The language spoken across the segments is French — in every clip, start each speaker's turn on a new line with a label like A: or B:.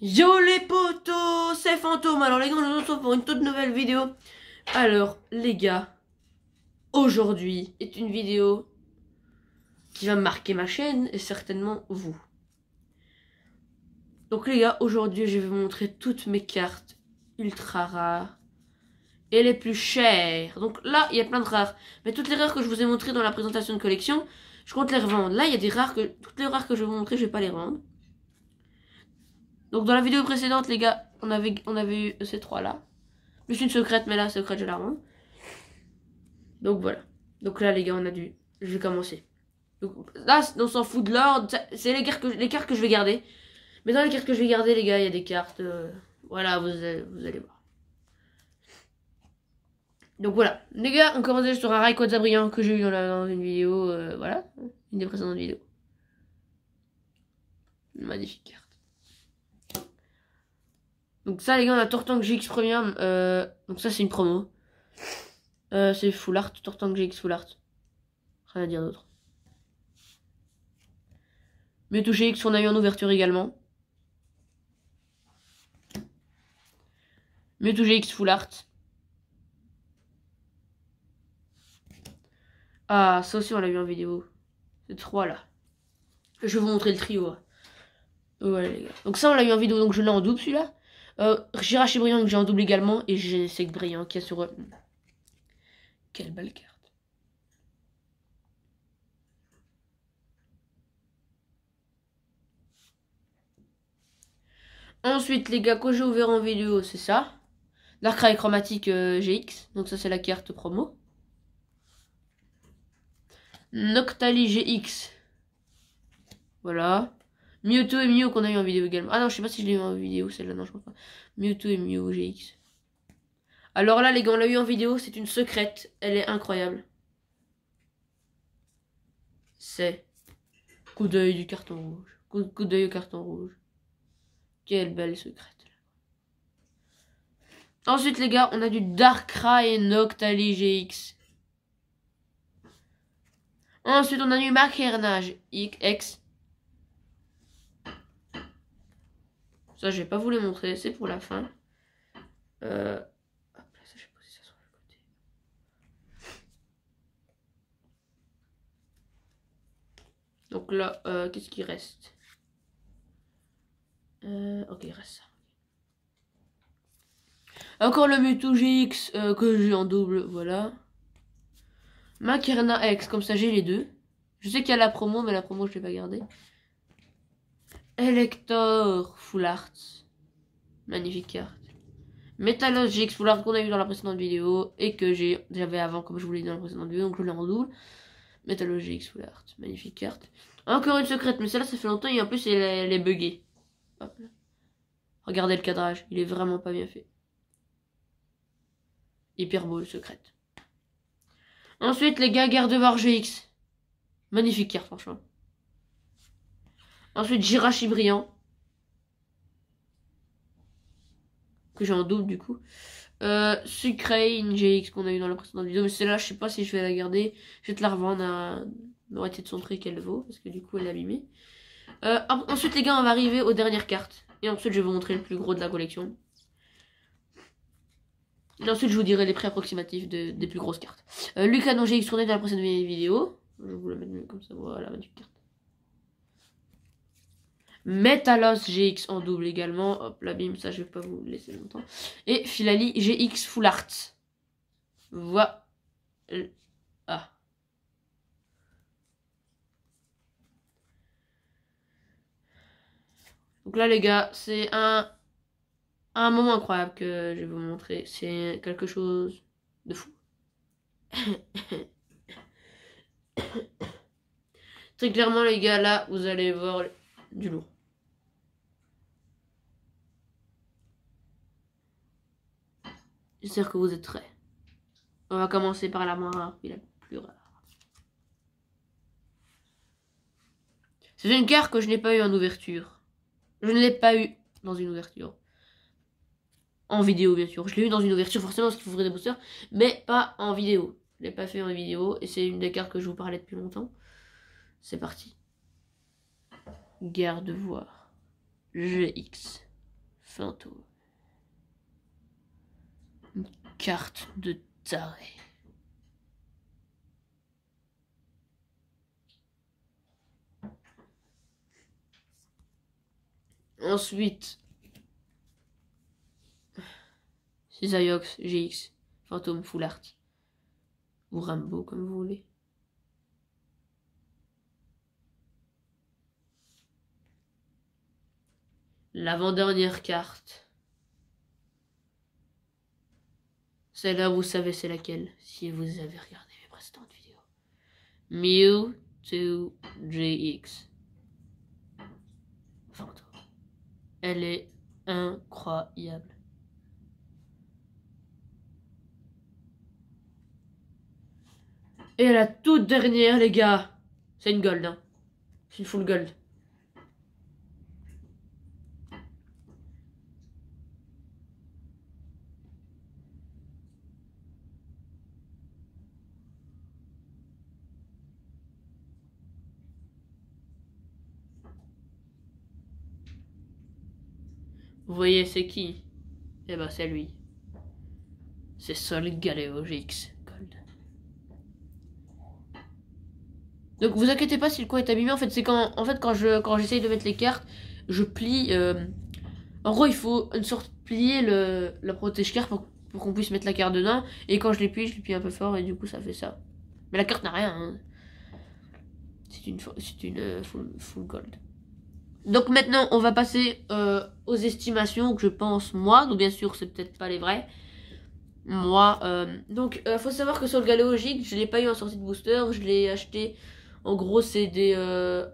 A: Yo les potos, c'est Fantôme. Alors les gars, on se retrouve pour une toute nouvelle vidéo. Alors les gars, aujourd'hui est une vidéo qui va marquer ma chaîne et certainement vous. Donc les gars, aujourd'hui je vais vous montrer toutes mes cartes ultra rares et les plus chères. Donc là, il y a plein de rares. Mais toutes les rares que je vous ai montrées dans la présentation de collection, je compte les revendre. Là, il y a des rares que... Toutes les rares que je vais vous montrer, je vais pas les rendre. Donc dans la vidéo précédente, les gars, on avait eu ces trois-là. Plus une secrète, mais la secrète, je la rends. Donc voilà. Donc là, les gars, je vais commencer. Donc, là, on s'en fout de l'ordre. C'est les cartes que je vais garder. Mais dans les cartes que je vais garder, les gars, il y a des cartes... voilà, vous allez voir. Donc voilà. Les gars, on commence sur un Rayquaza brillant que j'ai eu dans une vidéo. Voilà. Une des précédentes vidéos. Une magnifique carte. Donc ça, les gars, on a Tortank GX Premium. Donc ça, c'est une promo. C'est Full Art, Tortank GX Full Art. Rien à dire d'autre. Mewtwo GX, on a eu en ouverture également. Mewtwo GX Full Art. Ah, ça aussi, on l'a eu en vidéo. C'est 3 là. Je vais vous montrer le trio. Voilà, les gars. Donc ça, on l'a eu en vidéo, donc je l'ai en double celui-là. Jirachi Brillant que j'ai en double également. Et j'ai Sec Brillant qui est sur... Quelle belle carte. Ensuite, les gars, que j'ai ouvert en vidéo, c'est ça. Darkrai Chromatique GX. Donc ça, c'est la carte promo. Noctali GX. Voilà. Mewtwo et Mew qu'on a eu en vidéo également. Ah non, je sais pas si je l'ai eu en vidéo, celle-là, non, je crois pas. Mewtwo et Mew GX. Alors là, les gars, on l'a eu en vidéo, c'est une secrète. Elle est incroyable. C'est coup d'œil du carton rouge. Coup d'œil au carton rouge. Quelle belle secrète. Ensuite, les gars, on a du Darkrai et Noctali GX. Ensuite, on a du Macernage X. Ça, je vais pas vous les montrer, c'est pour la fin. Hop là, ça, je vais poser ça sur le côté. Donc là, qu'est-ce qui reste? Ok, il reste ça. Encore le Mewtwo GX que j'ai en double, voilà. Makerna X, comme ça j'ai les deux. Je sais qu'il y a la promo, mais la promo je l'ai pas gardée. Elector Full Art. Magnifique carte. Metalos GX Full Art qu'on a vu dans la précédente vidéo et que j'avais avant, comme je vous l'ai dit dans la précédente vidéo, donc je l'ai en double. Metalos GX Full Art. Magnifique carte. Encore une secrète, mais celle-là ça fait longtemps et en plus elle est buggée. Hop là. Regardez le cadrage, il est vraiment pas bien fait. Hyper beau le secrète. Ensuite, les gars, Gardevoir GX. Magnifique carte, franchement. Ensuite, Jirachi Brillant. Que j'ai en double, du coup. Sucrane GX qu'on a eu dans la précédente vidéo. Mais celle-là, je sais pas si je vais la garder. Je vais te la revendre à moitié de son prix qu'elle vaut. Parce que du coup, elle est abîmée. Ensuite, les gars, on va arriver aux dernières cartes. Et ensuite, je vais vous montrer le plus gros de la collection. Et ensuite, je vous dirai les prix approximatifs des plus grosses cartes. Lucanon GX tourné dans la précédente vidéo. Je vais vous la mettre mieux comme ça. Voilà, magnifique carte. Metalos GX en double également. Hop là, bim, ça je vais pas vous laisser longtemps. Et Filali GX Full Art. Voilà. Ah. Donc là les gars, c'est un moment incroyable que je vais vous montrer. C'est quelque chose de fou. Très clairement les gars, là vous allez voir du lourd. J'espère que vous êtes prêts. On va commencer par la moins rare, puis la plus rare. C'est une carte que je n'ai pas eu en ouverture. Je ne l'ai pas eu dans une ouverture. En vidéo, bien sûr. Je l'ai eu dans une ouverture, forcément, parce qu'il faut ouvrir des boosters. Mais pas en vidéo. Je l'ai pas fait en vidéo. Et c'est une des cartes que je vous parlais depuis longtemps. C'est parti. Gardevoir GX. fantôme. Une carte de taré. Ensuite, Cisaiox, GX, fantôme, full art. Ou Rambo, comme vous voulez. L'avant-dernière carte. Celle-là, vous savez c'est laquelle, si vous avez regardé mes précédentes vidéos. Mewtwo GX. Fantôme. Elle est incroyable. Et la toute dernière, les gars, c'est une gold, hein. C'est une full gold. Vous voyez, c'est qui? Eh ben, c'est lui. C'est Solgaleo GX Gold. Donc, vous inquiétez pas si le coin est abîmé. En fait, c'est quand j'essaye de mettre les cartes, je plie. En gros, il faut une sorte plier la protège-carte pour qu'on puisse mettre la carte dedans. Et quand je les plie un peu fort et du coup, ça fait ça. Mais la carte n'a rien. Hein. C'est une full gold. Donc maintenant, on va passer aux estimations que je pense moi. Donc bien sûr, c'est peut-être pas les vrais. Moi, faut savoir que sur le Galéogique, je l'ai pas eu en sortie de booster. Je l'ai acheté. En gros, c'est des.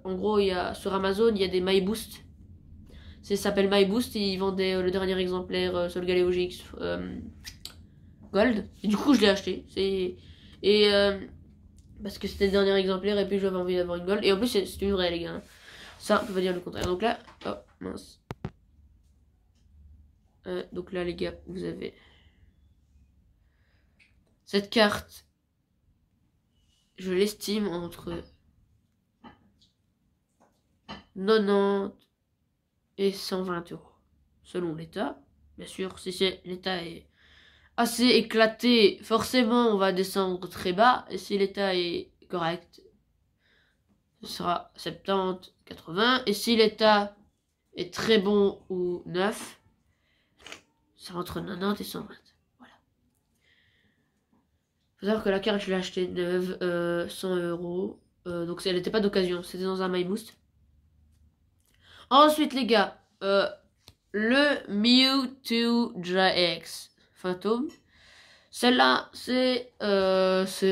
A: En gros, il y a sur Amazon, il y a des My Boost. Ça s'appelle My Boost et ils vendaient le dernier exemplaire sur le Galéogique Gold. Et du coup, je l'ai acheté. Parce que c'était le dernier exemplaire et puis j'avais envie d'avoir une Gold. Et en plus, c'est une vraie, les gars. Ça, on peut pas dire le contraire. Donc là, oh mince. Donc là, les gars, vous avez cette carte. Je l'estime entre 90 et 120 euros. Selon l'état. Bien sûr, si l'état est assez éclaté, forcément, on va descendre très bas. Et si l'état est correct, ce sera 70, 80. Et si l'état est très bon ou neuf, c'est entre 90 et 120. Voilà. Faut savoir que la carte, je l'ai achetée neuve, 100 euros. Donc elle n'était pas d'occasion, c'était dans un My Boost. Ensuite, les gars, le Mewtwo GX Fantôme. Celle-là, c'est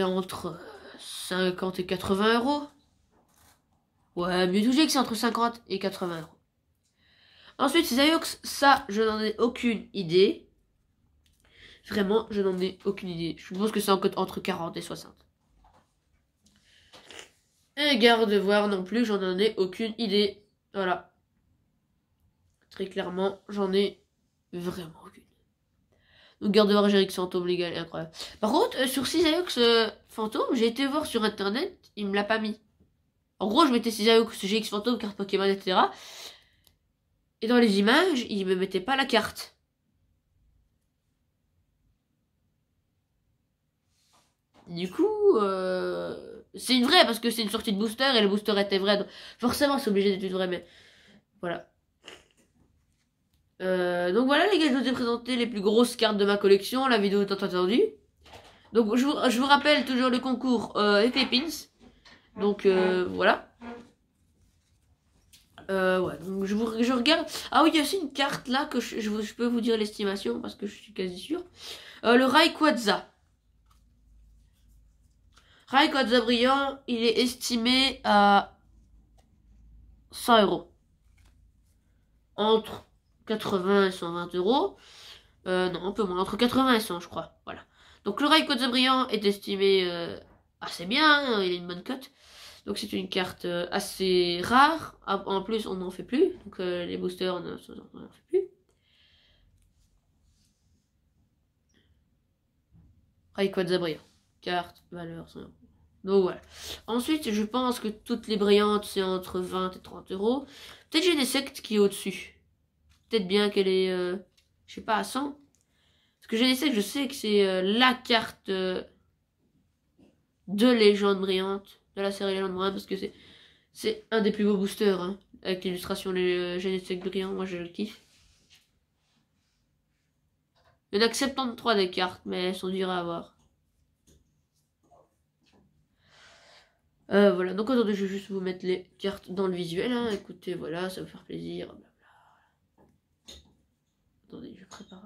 A: entre 50 et 80 euros. Ouais, Mewtwo GX, c'est entre 50 et 80 euros. Ensuite, Cisaiox, ça, je n'en ai aucune idée. Vraiment, je n'en ai aucune idée. Je suppose que c'est entre 40 et 60. Et Gardevoir non plus, j'en ai aucune idée. Voilà. Très clairement, j'en ai vraiment aucune. Donc Gardevoir GX Fantôme légal, incroyable. Par contre, sur Cisaiox Fantôme, j'ai été voir sur internet, il me l'a pas mis. En gros, je mettais Cisaiox GX Fantôme, carte Pokémon, etc. Et dans les images, il me mettait pas la carte. Du coup, c'est une vraie parce que c'est une sortie de booster et le booster était vrai. Donc forcément, c'est obligé d'être une vraie, mais voilà. Donc voilà les gars, je vous ai présenté les plus grosses cartes de ma collection. La vidéo est attendue. Donc je vous rappelle toujours le concours avec les pins. Donc voilà. Ouais, donc je regarde. Ah oui, il y a aussi une carte là que je peux vous dire l'estimation parce que je suis quasi sûr. Le Rayquaza. Rayquaza brillant, il est estimé à 100 euros. Entre 80 et 120 euros. Non, un peu moins, entre 80 et 100, je crois. Voilà. Donc le Rayquaza brillant est estimé assez bien, hein, il a une bonne cote. Donc c'est une carte assez rare. En plus, on n'en fait plus. Donc les boosters, on n'en fait plus. Rayquaza brillant. Carte, valeur, 100 euros. Donc voilà. Ensuite, je pense que toutes les brillantes, c'est entre 20 et 30 euros. Peut-être j'ai des sectes qui est au-dessus. peut-être bien qu'elle est, je sais pas, à 100. Parce que Genesect, je sais que c'est la carte de Légende Brillante, de la série Légende Brillante, parce que c'est un des plus beaux boosters, hein, avec l'illustration Genesect Brillant, moi je le kiffe. Il y en a que 73 des cartes, mais elles sont dures à avoir. Voilà, donc attendez, je vais juste vous mettre les cartes dans le visuel, hein. Écoutez, voilà, ça va faire plaisir. Attendez, je prépare.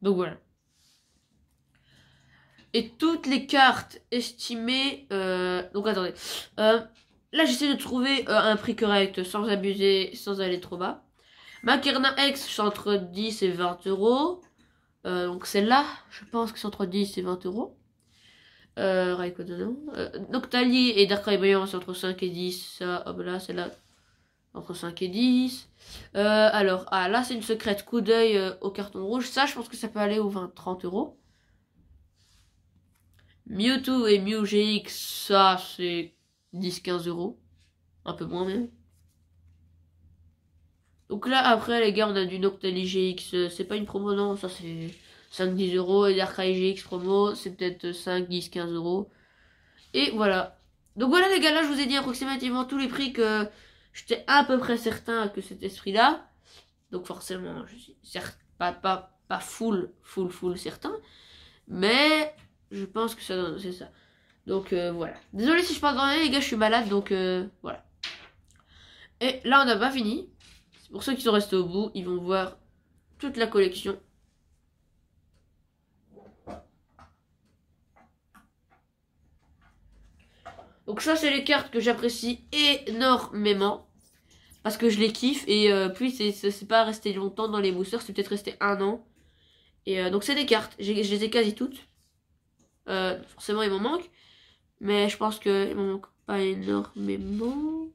A: Donc voilà. Et toutes les cartes estimées... donc attendez. Là, j'essaie de trouver un prix correct sans abuser, sans aller trop bas. Makerna X, c'est entre 10 et 20 euros. Donc celle-là, je pense que c'est entre 10 et 20 euros. Noctali et Darkrai Brillant, c'est entre 5 et 10. Ça, hop là, celle-là, entre 5 et 10. Alors, là, c'est une secrète coup d'œil au carton rouge. Ça, je pense que ça peut aller aux 20-30 euros. Mewtwo et Mew GX, ça, c'est 10-15 euros. Un peu moins même. Donc là, après, les gars, on a du Noctali GX. C'est pas une promo, non. Ça, c'est 5-10 euros. Et Darkrai GX promo, c'est peut-être 5-10-15 euros. Et voilà. Donc voilà, les gars, là, je vous ai dit approximativement tous les prix que j'étais à peu près certain que cet esprit-là. Donc forcément, je suis certes pas full certain. Mais je pense que ça c'est ça. Donc voilà. Désolé si je parle dans les gars, je suis malade, donc voilà. Et là, on n'a pas fini. Pour ceux qui sont restés au bout, ils vont voir toute la collection. Donc ça, c'est les cartes que j'apprécie énormément. Parce que je les kiffe. Et puis, c'est pas resté longtemps dans les boosters. C'est peut-être resté 1 an. Et donc, c'est des cartes. Je les ai quasi toutes. Forcément, il m'en manque. Mais je pense qu'il m'en manque pas énormément.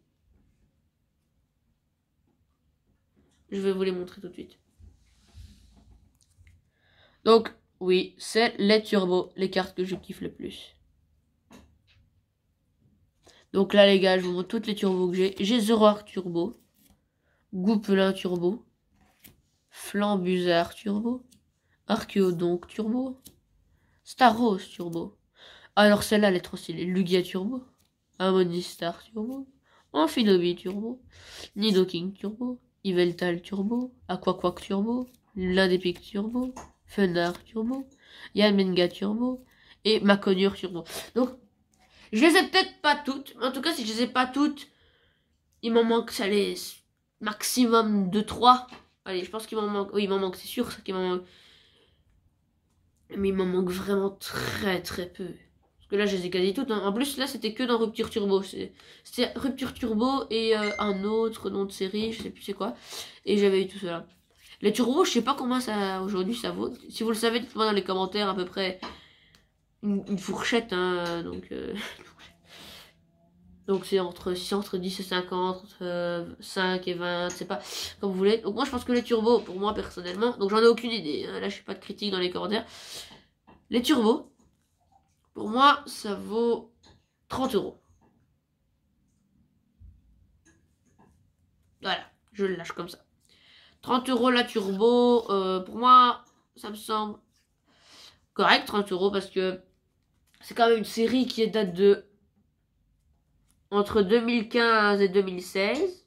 A: Je vais vous les montrer tout de suite. Donc, oui, c'est les turbos, les cartes que je kiffe le plus. Donc là, les gars, je vous montre toutes les turbos que j'ai. J'ai Zoroark Turbo, Goupelin Turbo, Flambuzard Turbo, Archeodonk Turbo, Staros Turbo. Alors celle-là, elle est trop stylée. Lugia Turbo, Amonistar Turbo, Amphinobi Turbo, Nidoking Turbo, Yveltal Turbo, Aquaquack Turbo, Lindepic Turbo, Fenard Turbo, Yanmenga Turbo et Maconure Turbo. Donc, je les ai peut-être pas toutes. En tout cas, si je les ai pas toutes, il m'en manque, ça les maximum de 3. Allez, je pense qu'il m'en manque. Oui, il m'en manque, c'est sûr qu'il m'en manque. Mais il m'en manque vraiment très peu. Parce que là, je les ai quasi toutes. En plus, là, c'était que dans Rupture Turbo. C'était Rupture Turbo et un autre nom de série, je sais plus c'est quoi. Et j'avais eu tout cela. Les turbos, je sais pas combien ça aujourd'hui ça vaut. Si vous le savez, dites-moi dans les commentaires à peu près une fourchette. Hein, donc c'est entre 10 et 50, entre 5 et 20, c'est pas comme vous voulez. Donc moi je pense que les turbos, pour moi personnellement, donc j'en ai aucune idée. Hein, là je fais pas de critique dans les commentaires. Les turbos, pour moi ça vaut 30 euros. Voilà, je le lâche comme ça. 30 euros la turbo, pour moi, ça me semble correct, 30 euros, parce que c'est quand même une série qui date de entre 2015 et 2016.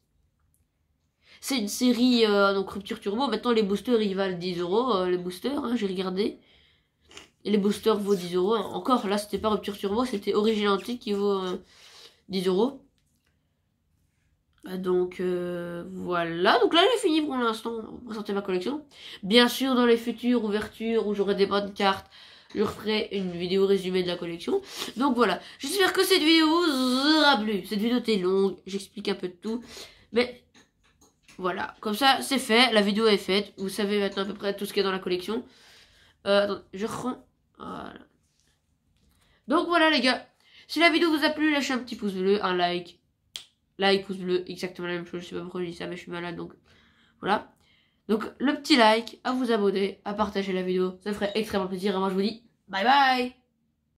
A: C'est une série, donc Rupture Turbo. Maintenant, les boosters, ils valent 10 euros, les boosters, hein, j'ai regardé. Et les boosters vaut 10 euros. Encore, là, c'était pas Rupture Turbo, c'était Origine Antique qui vaut 10 euros. Donc voilà, donc là j'ai fini pour l'instant pour présenter ma collection. Bien sûr dans les futures ouvertures où j'aurai des bonnes cartes, je referai une vidéo résumée de la collection. Donc voilà, j'espère que cette vidéo vous aura plu. Cette vidéo était longue, j'explique un peu de tout. Mais voilà, comme ça c'est fait, la vidéo est faite. Vous savez maintenant à peu près tout ce qu'il y a dans la collection. Attendez, je rends... Voilà. Donc voilà les gars, si la vidéo vous a plu, lâchez un petit pouce bleu, un like. Like, pouce bleu, exactement la même chose. Je sais pas pourquoi je dis ça, mais je suis malade, donc voilà. Donc le petit like, à vous abonner, à partager la vidéo, ça ferait extrêmement plaisir. Et moi je vous dis bye bye.